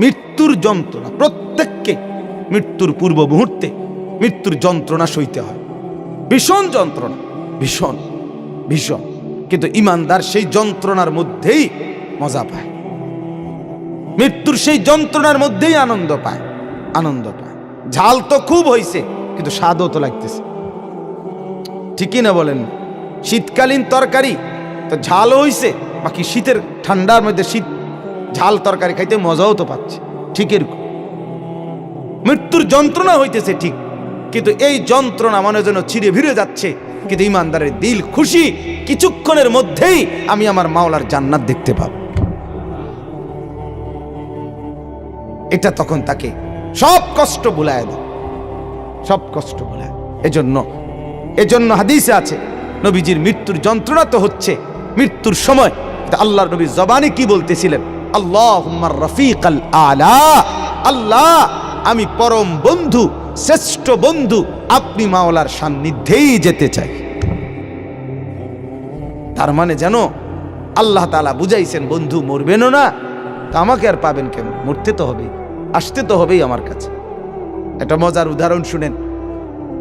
মৃত্যুর যন্ত্রণা প্রত্যেককে মৃত্যুর পূর্ব মুহূর্তে মৃত্যুর যন্ত্রণা সইতে হয়, ভীষণ যন্ত্রণা, ভীষণ ভীষণ। কিন্তু ঈমানদার সেই যন্ত্রণার মধ্যেই মজা পায়, মৃত্যুর সেই যন্ত্রণার মধ্যেই আনন্দ পায়, আনন্দ পায়। ঝাল তো খুব হয়েছে কিন্তু স্বাদও তো লাগতেছে, ঠিকই না বলেন? শীতকালীন তরকারি তো ঝাল হইছে, বাকি শীতের ঠান্ডার মধ্যে শীত ঝাল তরকারি খাইতে মজাও তো পাচ্ছে। ঠিক এরকম মৃত্যুর যন্ত্রণা হইতেছে ঠিক, কিন্তু এই যন্ত্রণা মনে যেন চিরে ভিড়ে যাচ্ছে, কিন্তু ঈমানদারের দিল খুশি, কিছুক্ষণের মধ্যেই আমি আমার মাওলার জান্নাত দেখতে পাব। এটা তখন তাকে সব কষ্ট ভুলায় দেয়, সব কষ্ট ভুলায়। এজন্য হাদিসে আছে নবীজির মৃত্যুর যন্ত্রণা তো হচ্ছে মৃত্যুর সময়, আল্লাহর নবী জবানে কি বলতেছিলেন? আল্লাহুম্মা রফিকাল আলা, আল্লাহ আমি পরম বন্ধু, শ্রেষ্ঠ বন্ধু আপনি মাওলার সান্নিধ্যেই যেতে চাই। তার মানে যেন আল্লাহ তাআলা বুঝাইছেন, বন্ধু মরবেনও না তা আমাকে আর পাবেন কেমন? মরতে তো হবেই, আসতে তো হবেই আমার কাছে। একটা মজার উদাহরণ শুনেন,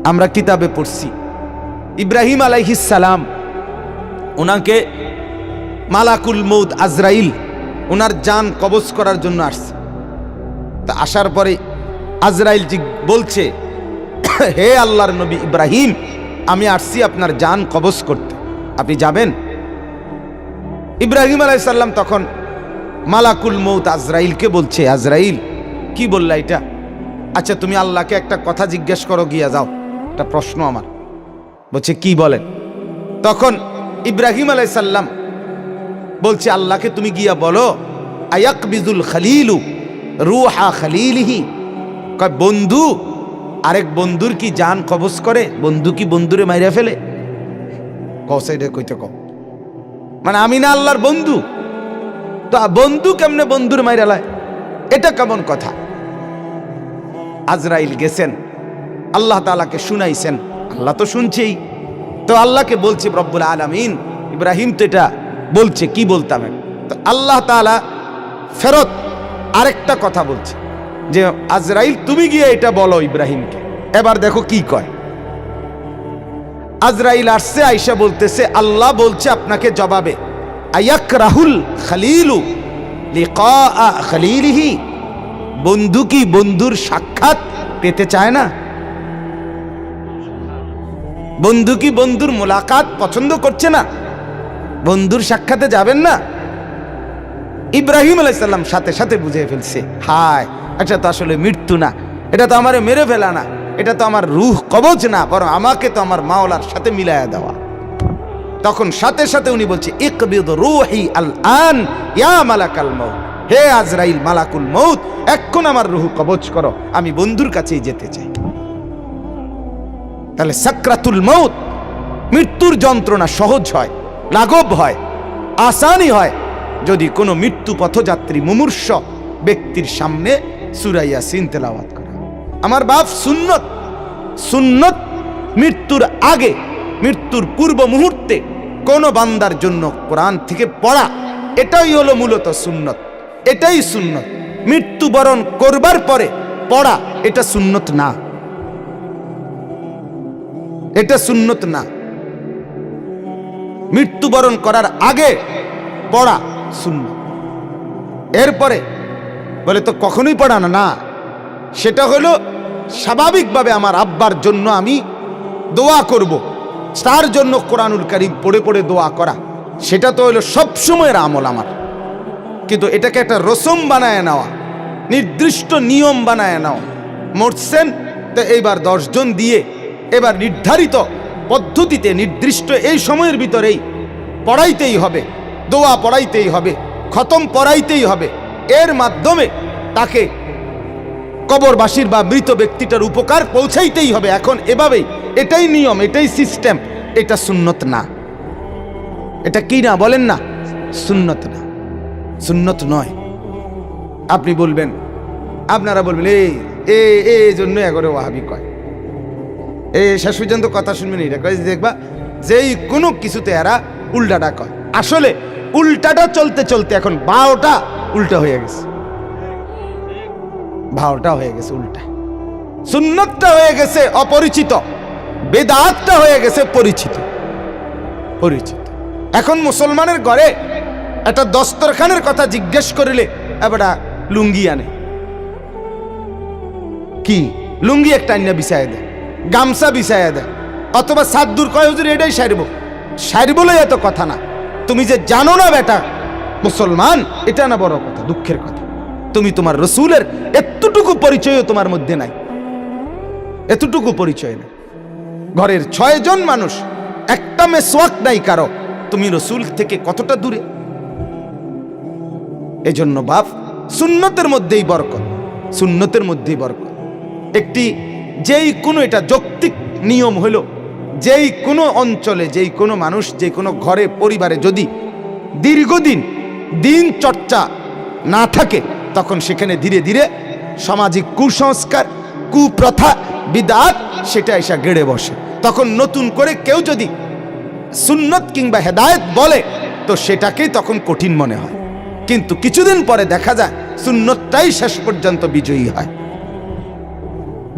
আমরা কিতাবে পড়ছি ইব্রাহিম আলাইহিস সালাম, ওনাকে মালাকুল মউত আজরাইল ওনার জান কবজ করার জন্য আসছে। তা আসার পরে আজরাইল বলছে, হে আল্লাহর নবী ইব্রাহিম, আমি আসছি আপনার জান কবজ করতে, আপনি যাবেন? ইব্রাহিম আলাইহিস সালাম তখন মালাকুল মউত আজরাইলকে বলছে, আজরাইল কি বললা এটা? আচ্ছা তুমি আল্লাহকে একটা কথা জিজ্ঞেস করো, গিয়া যাও, একটা প্রশ্ন আমার। বলছে কি বলেন? তখন ইব্রাহিম আলাইহিস সালাম বলছে, আল্লাহকে তুমি গিয়া বলো, আয়াকবিজুল খলিলু রুহা খলিলিহি, কয় বন্ধু আরেক বন্ধুর কি জান কবজ করে? বন্ধু কি বন্ধুরে মাইরা ফেলে? কসাইডে কইতে কও, মানে আমি না আল্লাহর বন্ধু, তো বন্ধু কেমনে বন্ধুর মাইরা লায়? এটা কেমন কথা? আজরাইল গেছেন, আল্লাহ তাআলাকে শুনাইছেন, আল্লাহ তো শুনছেই, তো আল্লাহকে বলছে রব্বুল আলামিন, ইব্রাহিম তো এটা বলছে, কি বলতাম? তো আল্লাহ তাআলা ফেরত আরেকটা কথা বলছে যে আজরাইল তুমি গিয়ে এটা বলো ইব্রাহিমকে। এবার দেখো কি কয়। আজরাইল আসছে, আয়েশা বলতেছে আল্লাহ বলছে আপনাকে জবাবে, আয়াকরাহুল খলিলু লিকা খলিলিহি, বন্ধু কি বন্ধুর সাক্ষাৎ পেতে চায় না? বন্ধু কি বন্ধুর মোলাকাত পছন্দ করছে না? বন্ধুর সাক্ষাতে যাবেন না? ইব্রাহিম আলাইহিস সালাম সাথে সাথে বুঝে ফেলছে, হায় এটা তো আসলে মৃত্যু না, এটা তো আমারে মেরে ফেলা না, এটা তো আমার রূহ কবজ না, বরং আমাকে তো আমার মাওলার সাথে মিলায়া দেওয়া। তখন সাথে সাথে উনি বলছে, ইকবিদ রূহি আল আন ইয়া মালাকাল মউত, হে আজরাইল মালাকুল মউত, এখন আমার রূহ কবজ করো, আমি বন্ধুর কাছেই যেতে চাই। তাহলে সাকরাতুল মউত, মৃত্যুর যন্ত্রণা সহজ হয়, লাঘব হয়, আসানি হয় যদি কোনো মৃত্যু পথযাত্রী মুমূর্ষ ব্যক্তির সামনে সূরা ইয়াসিন তেলাওয়াত করা। আমার বাপ সুন্নত, সুন্নত মৃত্যুর আগে, মৃত্যুর পূর্ব মুহূর্তে কোন বান্দার জন্য কোরআন থেকে পড়া, এটাই হলো মূলত সুন্নত, এটাই সুন্নত। মৃত্যুবরণ করবার পরে পড়া এটা সুন্নত না, এটা সুন্নত না। মৃত্যুবরণ করার আগে পড়া সুন্নত। এরপরে বলে তো কখনোই পড়া না, না, সেটা হলো স্বাভাবিকভাবে আমার আব্বার জন্য আমি দোয়া করব, তার জন্য কোরআনুল কারীম পড়ে পড়ে দোয়া করা, সেটা তো হলো সবসময়ের আমল আমার। কিন্তু এটাকে একটা রসম বানায় নেওয়া, নির্দিষ্ট নিয়ম বানায় নেওয়া, মরছেন তো এইবার 10 জন দিয়ে এবার নির্ধারিত পদ্ধতিতে নির্দিষ্ট এই সময়ের ভিতরেই পড়াইতেই হবে, দোয়া পড়াইতেই হবে, খতম পড়াইতেই হবে, এর মাধ্যমে তাকে কবরবাসীর বা মৃত ব্যক্তিটার উপকার পৌঁছাইতেই হবে। এখন এভাবেই, এটাই নিয়ম, এটাই সিস্টেম, এটা সুন্নত না। এটা কি না বলেন না? সুন্নত না, সুন্নত নয়। আপনি বলবেন, আপনারা বলবেন এই জন্য এগোরে ওয়াহাবি কয়, শেষ পর্যন্ত কথা শুনবেন, এটা কয় দেখবা যেই কোনো কিছুতে এরা উল্টাটা কয়। আসলে উল্টাটা চলতে চলতে এখন 12টা উল্টা হয়ে গেছে। ভাওটা হয়ে গেছে উল্টা। সুন্নতটা হয়ে গেছে অপরিচিত, বেদাতটা হয়ে গেছে পরিচিত। এখন মুসলমানের ঘরে একটা দস্তরখানের কথা জিজ্ঞেস করিলে এবার লুঙ্গি আনে, কি লুঙ্গি একটা আইনা বিছায় দেয়, গামছা বিছায় দেয়, অথবা সাদ্দুর কয় হুজুর এটাই সারবো এত কথা না। তুমি যে জানো না বেটা মুসলমান, এটা না বড় কথা, দুঃখের কথা। তুমি তোমার রসুলের এতটুকু পরিচয়ও তোমার মধ্যে নাই, এতটুকু পরিচয় নেই। ঘরের 6 জন মানুষ, একটা মেসওয়াক নাই কারো, তুমি রসুল থেকে কতটা দূরে। এজন্য বাপ, সুন্নতের মধ্যেই বরকত, সুন্নতের মধ্যেই বরকত। একটি যেই কোনো, এটা যৌক্তিক নিয়ম হলো, যেই কোনো অঞ্চলে, যেই কোনো মানুষ, যে কোনো ঘরে, পরিবারে যদি দীর্ঘদিন দিন চর্চা না থাকে, তখন সেখানে ধীরে ধীরে সামাজিক কুসংস্কার, কুপ্রথা, বিদআত সেটা এসে গেড়ে বসে। তখন নতুন করে কেউ যদি সুন্নত কিংবা হেদায়েত বলে, তো সেটাকেই তখন কঠিন মনে হয়। কিন্তু কিছুদিন পরে দেখা যায় সুন্নতটাই শেষ পর্যন্ত বিজয়ী হয়,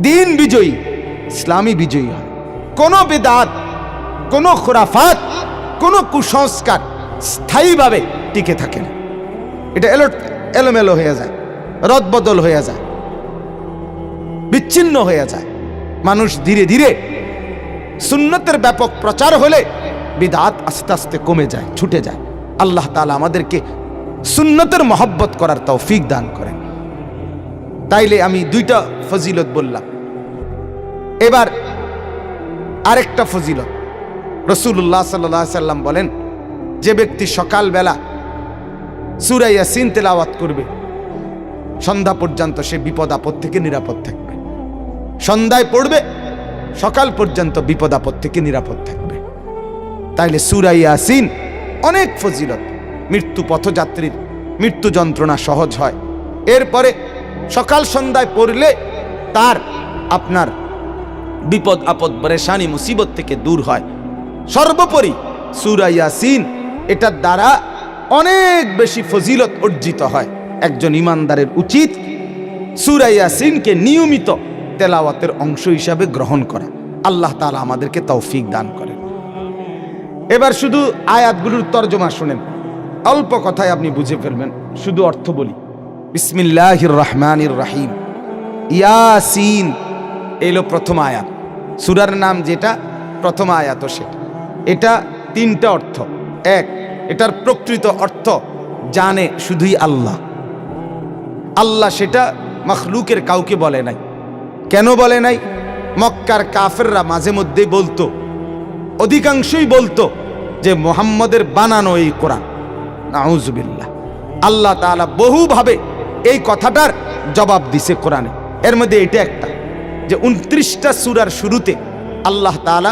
দিন বিজয়ী, ইসলামী বিজয়ী হয়। কোন বিদআত, কোন খুরাফাত, কোন কুসংস্কার স্থায়ীভাবে টিকে থাকে না। এটা এলোমেলো হয়ে যায়, রদবদল হয়ে যায়, বিচ্ছিন্ন হয়ে যায়। মানুষ ধীরে ধীরে সুন্নতের ব্যাপক প্রচার হলে বিদআত আস্তে আস্তে কমে যায়, ছুটে যায়। আল্লাহ তাআলা আমাদেরকে সুন্নতের মহব্বত করার তৌফিক দান করেন। তাইলে আমি 2টা ফজিলত বললাম, এবার আরেকটা ফজিলত। রাসূলুল্লাহ সাল্লাল্লাহু আলাইহি সাল্লাম বলেন, যে ব্যক্তি সকালবেলা সূরা ইয়াসিন তেলাওয়াত করবে, সন্ধ্যা পর্যন্ত সে বিপদ আপদ থেকে নিরাপদ থাকবে। সন্ধ্যায় পড়বে, সকাল পর্যন্ত বিপদ আপদ থেকে নিরাপদ থাকবে। তাইলে সূরা ইয়াসিন অনেক ফজিলত। মৃত্যু পথযাত্রীর মৃত্যু যন্ত্রণা সহজ হয়। এরপরে সকাল সন্ধ্যায় পড়লে তার আপনার বিপদ আপদ, পরেশানি, মুসিবত থেকে দূর হয়। সর্বোপরি সূরা ইয়াসিন, এটার দ্বারা অনেক বেশি ফজিলত অর্জিত হয়। একজন ইমানদারের উচিত সূরা ইয়াসিনকে নিয়মিত তেলাওয়াতের অংশ হিসাবে গ্রহণ করা। আল্লাহ তাআলা আমাদেরকে তৌফিক দান করেন। এবার শুধু আয়াতগুলোর তরজমা শুনেন, অল্প কথায় আপনি বুঝে ফেলবেন। শুধু অর্থ বলি। বিসমিল্লাহির রহমানির রহিম, ইয়াসিন এলো প্রথম আয়াত। সূরার নাম যেটা, প্রথম আয়াত সেটা। এটা 3টা অর্থ। এক, এটার প্রকৃত অর্থ জানে শুধুই আল্লাহ। আল্লাহ সেটা মখলুকের কাউকে বলে নাই। কেন বলে নাই? মক্কার কাফেররা মাঝে মধ্যে বলতো, অধিকাংশই বলতো যে মুহাম্মদের বানানো এই কোরআন। নাউজুবিল্লাহ। আল্লাহ তাআলা বহুভাবে এই কথাটার জবাব দিছে কোরআনে। এর মধ্যে এটা একটা, যে 29টা সূরার শুরুতে আল্লাহ তাআলা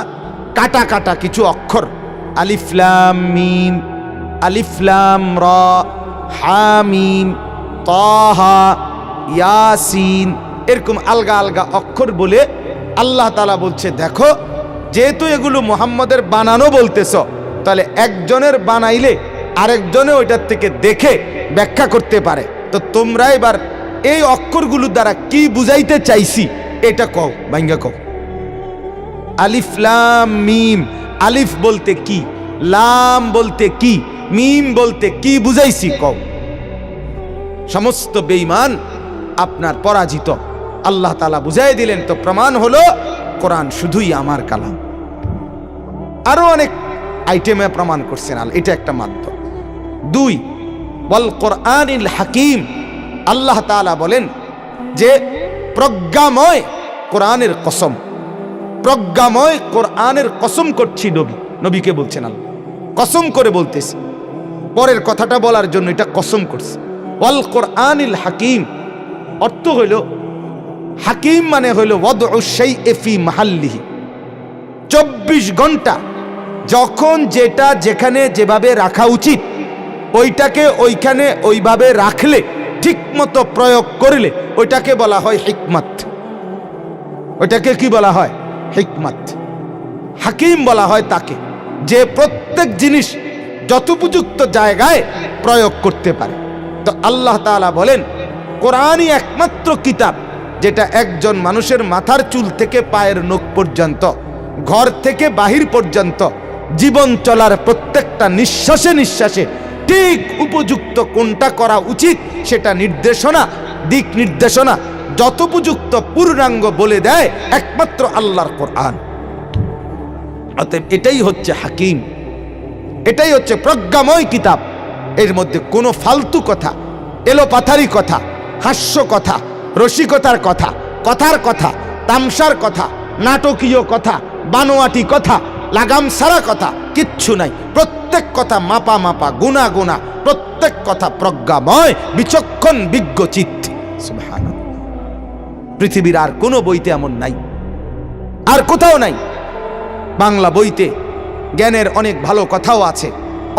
কাটা কাটা কিছু অক্ষর, আলিফ লাম মিম, আলিফ লাম রা, হা মিম, তাহা, ইয়াসিন, এরকম আলগা আলগা অক্ষর বলে আল্লাহ তাআলা বলছে, দেখো যেহেতু এগুলো মুহাম্মদের বানানো বলতেছ, তাহলে একজনের বানাইলে আরেকজনে ওইটার থেকে দেখে ব্যাখ্যা করতে পারে। তো তোমরা এবার এই অক্ষরগুলোর দ্বারা কি বুঝাইতে চাইছি এটা কও, ভাঙ্গা কও। আলিফ লাম মিম, আলিফ বলতে কি, লাম বলতে কি, মিম বলতে কি বুঝাইছি কও। সমস্ত বেঈমান আপনার পরাজিত। আল্লাহ তাআলা বুঝাই দিলেন। তো প্রমাণ হলো কোরআন শুধুই আমার কালাম। আরো অনেক আইটেমে প্রমাণ করছেন আল্লাহ, এটা একটা মাধ্যম। 2, ওয়াল কোরআনিল হাকিম, আল্লাহ তাআলা বলেন যে প্রজ্ঞাময় কোরআনের কসম, প্রজ্ঞাময় কোরআনের কসম করছি। নবীকে বলছেন আল্লাহ, কসম করে বলতেছি। পরের কথাটা বলার জন্য এটা কসম করছে। ওয়াল কোরআনিল হাকিম অর্থ হইল, হাকিম মানে হইল ওয়াদউ শাইই ফি মাহাল্লিহি। 24 ঘন্টা যখন যেটা যেখানে যেভাবে রাখা উচিত, ওইটাকে ওইখানে ওইভাবে রাখলে, ঠিক মতো প্রয়োগ করলে, ওইটাকে বলা হয় হিকমত। ওইটাকে কি বলা হয়? হিকমত। হাকিম বলা হয় তাকে যে প্রত্যেক জিনিস যথোপযুক্ত জায়গায় প্রয়োগ করতে পারে। তো আল্লাহ তাআলা বলেন কোরআনই একমাত্র কিতাব যেটা একজন মানুষের মাথার চুল থেকে পায়ের নখ পর্যন্ত, ঘর থেকে বাহির পর্যন্ত জীবন চলার প্রত্যেকটা নিঃশ্বাসে নিঃশ্বাসে ঠিক উপযুক্ত কোনটা করা উচিত সেটা নির্দেশনা, দিক নির্দেশনা যথোপযুক্ত পূর্ণাঙ্গ বলে দেয় একমাত্র আল্লাহর কোরআন। অতএব এটাই হচ্ছে হাকিম, এটাই হচ্ছে প্রজ্ঞাময় কিতাব। এর মধ্যে কোনো ফালতু কথা, এলোপাথারি কথা, হাস্য কথা, রসিকতার কথা, কথার কথা, তামসার কথা, নাটকীয় কথা, বানোয়াটি কথা, লাগাম সারা কথা কিচ্ছু নাই। প্রত্যেক কথা মাপা মাপা, গুণা গুণা, প্রত্যেক কথা প্রজ্ঞাময়, বিচক্ষণ, বিজ্ঞ চিত্ত। সুবহানাল্লাহ। পৃথিবীর আর কোনো বইতে এমন নাই, আর কোথাও নাই। বাংলা বইতে জ্ঞানের অনেক ভালো কথাও আছে,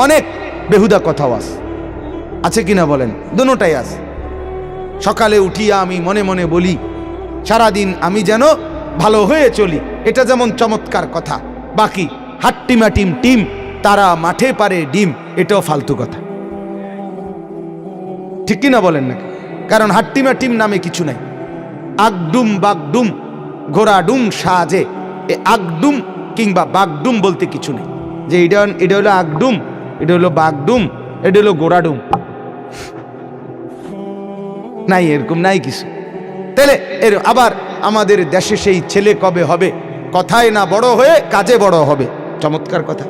অনেক বেহুদা কথাও আছে, আছে কিনা বলেন? দুটোটাই আছে। সকালে উঠিয়া আমি মনে মনে বলি সারাদিন আমি যেন ভালো হয়ে চলি, এটা যেমন চমৎকার কথা। বাকি হাট্টিমা টিম টিম তারা মাঠে পারে ডিম, এটাও ফালতু কথা, ঠিক কিনা বলেন নাকি? কারণ হাট্টিমা টিম নামে কিছু নাই। আগডুম বাগডুম, ঘোড়াডুম সাজে, এ আগডুম কিংবা বাগডুম বলতে কিছু নেই। যে এটা হলো আগডুম, এটা হলো বাগডুম, এটা হলো ঘোড়াডুম, নাই, এরকম নাই কিছু। তাহলে এর আবার আমাদের দেশে সেই ছেলে কবে হবে, কথায় না বড় হয়ে কাজে বড় হবে। চমৎকার কথা,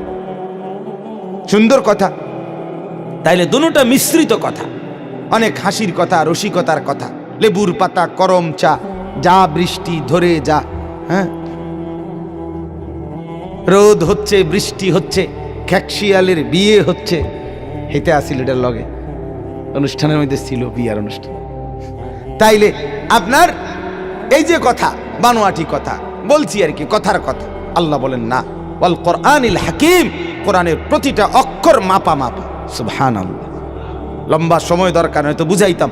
সুন্দর কথা। তাইলে দুটোটা মিশ্রিত কথা, অনেক হাসির কথা, রসিকতার কথা, লেবুর পাতা, করম চা, যা বৃষ্টি ধরে যা, হ্যাঁ, রোদ হচ্ছে, বৃষ্টি হচ্ছে, খ্যাকশিয়ালের বিয়ে হচ্ছে। হেতে আসিল এটার লগে অনুষ্ঠানের মধ্যে ছিল বিয়ার অনুষ্ঠান। তাইলে আপনার এই যে কথা, বানোয়াটি কথা বলছি আর কি, কথার কথা। আল্লাহ বলেন না, ওয়াল কোরআনিল হাকিম, কোরআনের প্রতিটা অক্ষর মাপা মাপা। সুবহানাল্লাহ। লম্বা সময় দরকার নয় তো বুঝাইতাম।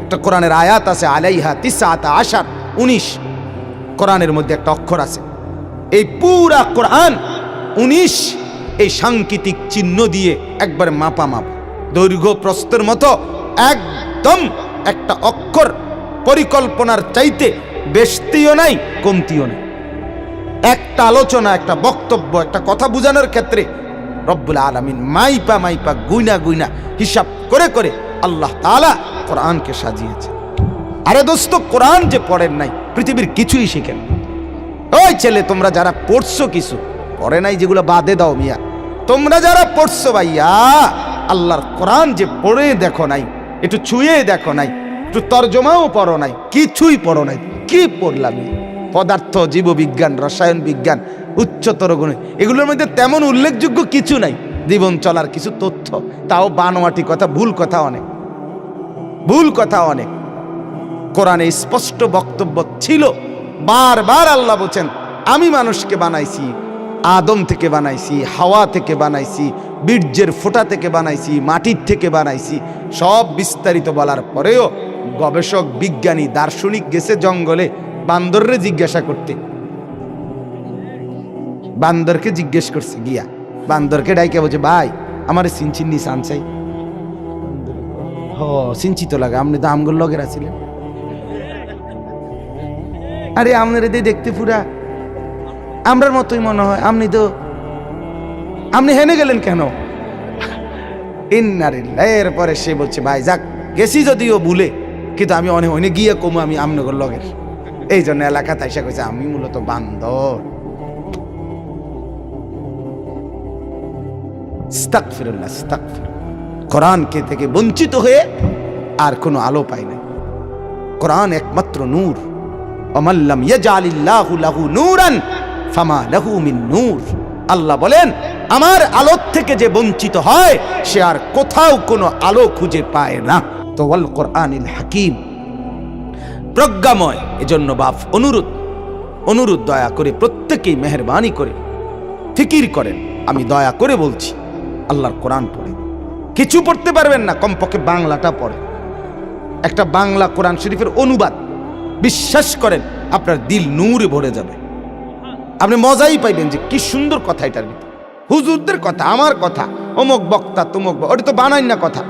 একটা কোরআনের আয়াত আছে, আলাইহা তিসআতা আশার, 19 কোরআনের মধ্যে একটা অক্ষর আছে। এই পুরা কোরআন 19 এই সাংকেতিক চিহ্ন দিয়ে একবার মাপা মাপা, দৈর্ঘ্য প্রস্থের মতো একদম একটা অক্ষর পরিকল্পনার চাইতে বেশতিও নাই, কমতিও নাই। একটা আলোচনা, একটা বক্তব্য, একটা কথা বোঝানোর ক্ষেত্রে রব্বুল আলামিন মাইপা মাইপা, গুইনা গুইনা, হিসাব করে করে আল্লাহ তাআলা কোরআনকে সাজিয়েছে। আরে দোস্ত, কোরআন যে পড়েন নাই পৃথিবীর কিছুই শিখেন। ওই ছেলে, তোমরা যারা পড়ছো কিছু, পড়ে নাই যেগুলো বাদে দাও মিয়া। তোমরা যারা পড়ছো ভাইয়া, আল্লাহর কোরআন যে পড়ে দেখো নাই, একটু ছুঁয়ে দেখো নাই, একটু তর্জমাও পড়ো নাই, কিছুই পড়ো নাই, কি পড়লাম? পদার্থ, জীববিজ্ঞান, রসায়ন বিজ্ঞান, উচ্চতর গুণে, এগুলোর মধ্যে তেমন উল্লেখযোগ্য কিছু নাই। জীবন চলার কিছু তথ্য, তাও বানোয়াটি কথা, ভুল কথা অনেক, ভুল কথা অনেক। কোরআনে স্পষ্ট বক্তব্য ছিল। বারবার আল্লাহ বলছেন, আমি মানুষকে বানাইছি, আদম থেকে বানাইছি, হাওয়া থেকে বানাইছি, বীর্যের ফোঁটা থেকে বানাইছি, মাটির থেকে বানাইছি। সব বিস্তারিত বলার পরেও গবেষক, বিজ্ঞানী, দার্শনিক গেছে জঙ্গলে বান্দররে জিজ্ঞাসা করতে। বান্দরকে জিজ্ঞেস করছে গিয়া, বান্দরকে ডাইকে বলছে, ভাই আমার সিনচিন্নি সান চাই। হ, সিনচিত লাগে, আপনি তো আমগুলো লগের আছিলেন। আরে আপনার এদের দেখতে পুরা আমরার মতোই মনে হয়, আপনি হেনে গেলেন কেন? এরপরে সে বলছে, ভাই যাক, গেছি যদিও ভুলে, কিন্তু আমি অনেক অনেক গিয়ে কমু আমি আমনগর লগের, এই জন্য এলাকা তাইসা কইছে আমি মূলত বান্দর। আস্তাগফিরুল্লাহ, আস্তাগফিরুল্লাহ। কোরআনকে থেকে বঞ্চিত হয়ে আর কোনো আলো পাই নাই। কোরআন একমাত্র নূর। ওমাল্লাম ইয়াজআলিল্লাহু লাহু নূরান ফামা লাহু মিন নূর। আল্লাহ বলেন, আমার আলো থেকে যে বঞ্চিত হয় সে আর কোথাও কোনো আলো খুঁজে পায় না। তো ওয়াল কোরআনিল হাকিম, প্রজ্ঞাময়। এজন্য বাপ অনুরোধ দয়া করে প্রত্যেকেই মেহেরবানি করে ফিকির করেন। আমি দয়া করে বলছি, আল্লাহর কোরআন পড়ে। কিছু পড়তে পারবেন না, কমপক্ষে বাংলাটা পড়ে। একটা বাংলা কোরআন শরীফের অনুবাদ, বিশ্বাস করেন আপনার দিল নূরে ভরে যাবে। আপনি মজাই পাইবেন যে কি সুন্দর কথা এটার ভিতরে। হুজুরদের কথা, আমার কথা, অমুক বক্তা তমুক, ওটা তো বানাই না কথা।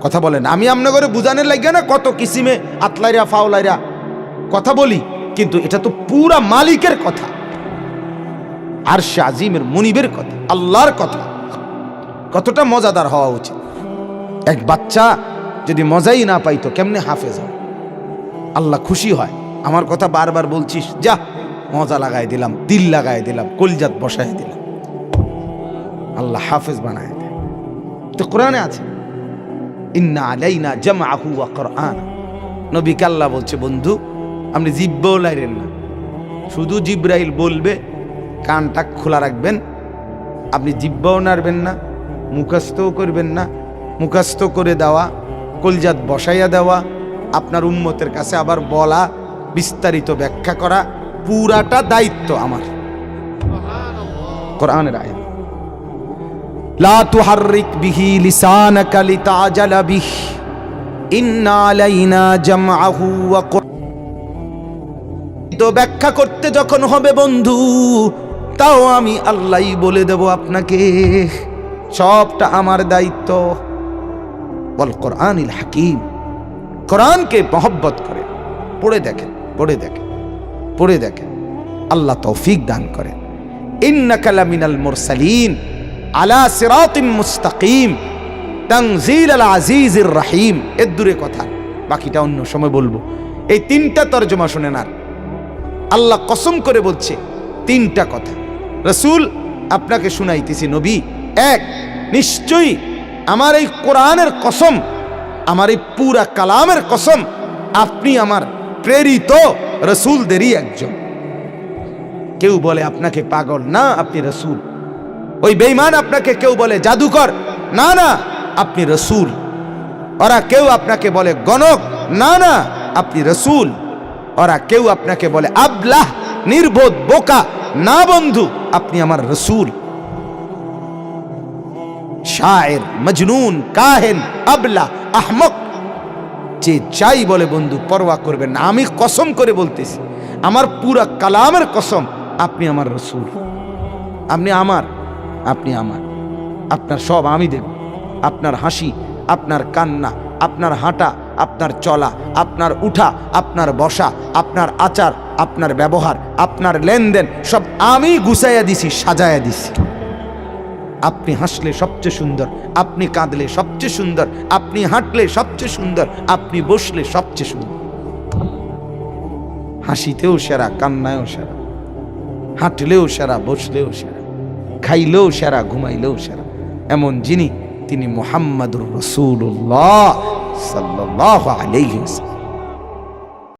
কথা বলেন। আমি আপনার ঘরে বুঝানোর লাগে না কত কিসিমে আতলাইরা ফাওলাইরা কথা বলি, কিন্তু এটা তো পুরা মালিকের কথা, আরশে আজিমের মুনিবের কথা, আল্লাহর কথা। কতটা মজাদার হওয়া উচিত। এক বাচ্চা যদি মজাই না পাইতো কেমনে হাফেজ হয়? আল্লাহ খুশি হয়, আমার কথা বারবার বলছিস, যা মজা লাগাই দিলাম, দিল লাগাই দিলাম, কলজাত বসাই দিলাম, আল্লাহ হাফেজ বানায় দেয়। তো কোরআনে আছে ইন্না আলাইনা জামআহু ওয়া কুরআন। নবীকে আল্লাহ বলছে, বন্ধু আপনি জিব্বাও লাইরেন না, শুধু জিব্রাইল বলবে কানটা খোলা রাখবেন, আপনি জিব্বাও নাড়বেন না, মুখস্থও করবেন না। মুখস্থ করে দেওয়া, কলজাত বসাইয়া দেওয়া, আপনার উম্মতের কাছে আবার বলা, বিস্তারিত ব্যাখ্যা করা, পুরাটা দায়িত্ব আমার। কোরআনের আয়াত, লা তুহাররিক বিহি লিসানাকা লিতাজালা বিহি ইন্না আলাইনা জামআহু ওয়া তো ব্যাখ্যা করতে যখন হবে বন্ধু, তাও আমি আল্লাহই বলে দেব আপনাকে, সবটা আমার দায়িত্ব। ওয়াল কোরআনিল হাকিম, কোরআনকে মহব্বত করে পড়ে দেখেন, পড়ে দেখেন, পড়ে দেখেন, আল্লাহ তৌফিক দান করেন। ইন্নাকা লামিনাল মুরসালিন আলা সিরাতিম মুস্তাকিম তানজিলাল আজিজির রহিম। এর দূরে কথা, বাকিটা অন্য সময় বলবো। এই তিনটা তরজমা শুনেন। আর আল্লাহ কসম করে বলছে তিনটা কথা, রাসূল আপনাকে শুনাইতেছি নবী। এক, নিশ্চয়ই আমার এই কোরআনের কসম, আমার এই পুরা কালামের কসম, আপনি আমার প্রেরিত রাসূলদেরই একজন। কেউ বলে আপনাকে পাগল, না আপনি রাসূল। ওই বেঈমান আপনাকে কেউ বলে জাদুকর, না না আপনি রাসূল। ওরা কেউ আপনাকে বলে গণক, না না আপনি রাসূল। ওরা কেউ আপনাকে বলে আবলাহ, নির্বোধ, বোকা, না বন্ধু আপনি আমার রাসূল। শায়ের, মজনুন, কাহেন, আবলা, আহমক, যে যাই বলে বন্ধু পরোয়া করবেন না। আমি কসম করে বলতেছি, আমার পুরা কালামের কসম, আপনি আমার রাসূল। আপনি আমার, আপনি আমার, আপনার সব আমি দেব। আপনার হাসি, আপনার কান্না, আপনার হাঁটা, আপনার চলা, আপনার উঠা, আপনার বসা, আপনার আচার, আপনার ব্যবহার, আপনার লেনদেন সব আমি গুছাইয়া দিছি, সাজাইয়া দিছি। আপনি হাসলে সবচেয়ে সুন্দর, আপনি কাঁদলে সবচেয়ে সুন্দর, আপনি হাঁটলে সবচেয়ে সুন্দর, আপনি বসলে সবচেয়ে সুন্দর। হাসিতেও সেরা, কান্নায়ও সেরা, হাঁটলেও সেরা, বসলেও সেরা, খাইলেও সেরা, ঘুমাইলেও সেরা। এমন যিনি, তিনি মুহাম্মাদুর রাসূলুল্লাহ সাল্লাল্লাহু আলাইহি ওয়াসাল্লাম।